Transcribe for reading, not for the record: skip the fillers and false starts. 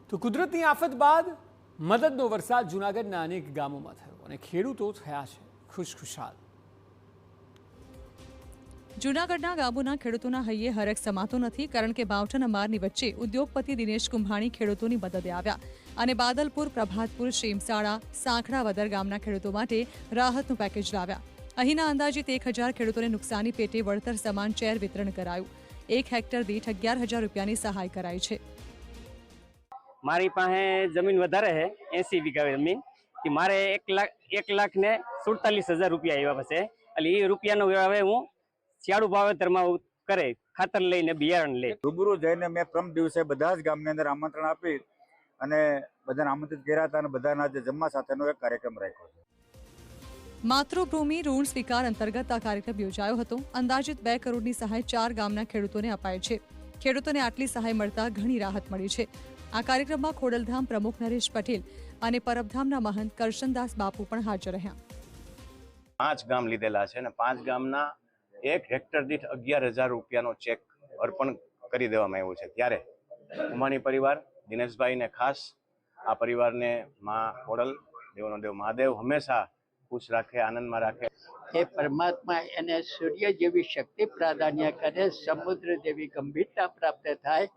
તો કુદરતની આફત બાદ મદદનો વરસાદ જૂનાગઢના અનેક ગામોમાં થયો અને ખેડૂતો થયા છે ખુશખુશાલ। જૂનાગઢના ગામોના ખેડૂતોના હૈયે હરખ સમાતો નથી, કારણ કે માવઠાના મારની વચ્ચે ઉદ્યોગપતિ દિનેશ કુંભાણી ખેડૂતોની મદદે આવ્યા અને બાદલપુર, પ્રભાતપુર, શેમસાળા, સાંખડા વદર ગામના ખેડૂતો માટે રાહતનું પેકેજ લાવ્યા। અહીંના અંદાજિત 1000 ખેડૂતોને નુકસાની પેટે વળતર સમાન ચેર વિતરણ કરાયું। 1 હેક્ટર દીઠ 11,000 રૂપિયાની સહાય કરાઈ છે। મારી પાસે જમીન વધારે છે, 80 વીઘા જમીન કે મારે 1,47,000 રૂપિયા આવ્યા છે। એટલે એ રૂપિયાનો હવે હું શિયાળુ વાવેતરમાં કરે ખાતર લઈને બિયારણ લે રૂબરૂ જઈને મેં પ્રમ દિવસે બધા જ ગામની અંદર આમંત્રણ આપી અને બધાને આમંત્રિત કર્યા હતા અને બધાના જે જમવા સાથેનો એક કાર્યક્રમ રાખ્યો છે। માતૃભૂમિ ઋણ સ્વીકાર અંતર્ગત આ કાર્યક્રમ યોજાયો હતો। અંદાજિત 2 કરોડની સહાય 4 ગામના ખેડૂતોને અપાઈ છે। ખેડૂતોને આટલી સહાય મળતા ઘણી રાહત મળી છે। આ કાર્યક્રમમાં ખોડલધામ પ્રમુખ નરેશ પટેલ અને પરબધામના મહંત કરશનદાસ બાપુ પણ હાજર રહ્યા। 5 ગામ લીધેલા છે અને 5 ગામના 1 હેક્ટર દીઠ 11,000 રૂપિયાનો ચેક અર્પણ કરી દેવામાં આવ્યો છે। ત્યારે કુંભાણી પરિવાર દિનેશભાઈને ખાસ આ પરિવારને માં ખોડલ દેવનો દેવ મહાદેવ હંમેશા ખુશ રાખે, આનંદમાં રાખે। એ પરમાત્મા એને સૂર્ય જેવી શક્તિ પ્રાધાન્ય કરે, સમુદ્ર જેવી ગંભીરતા પ્રાપ્ત થાય।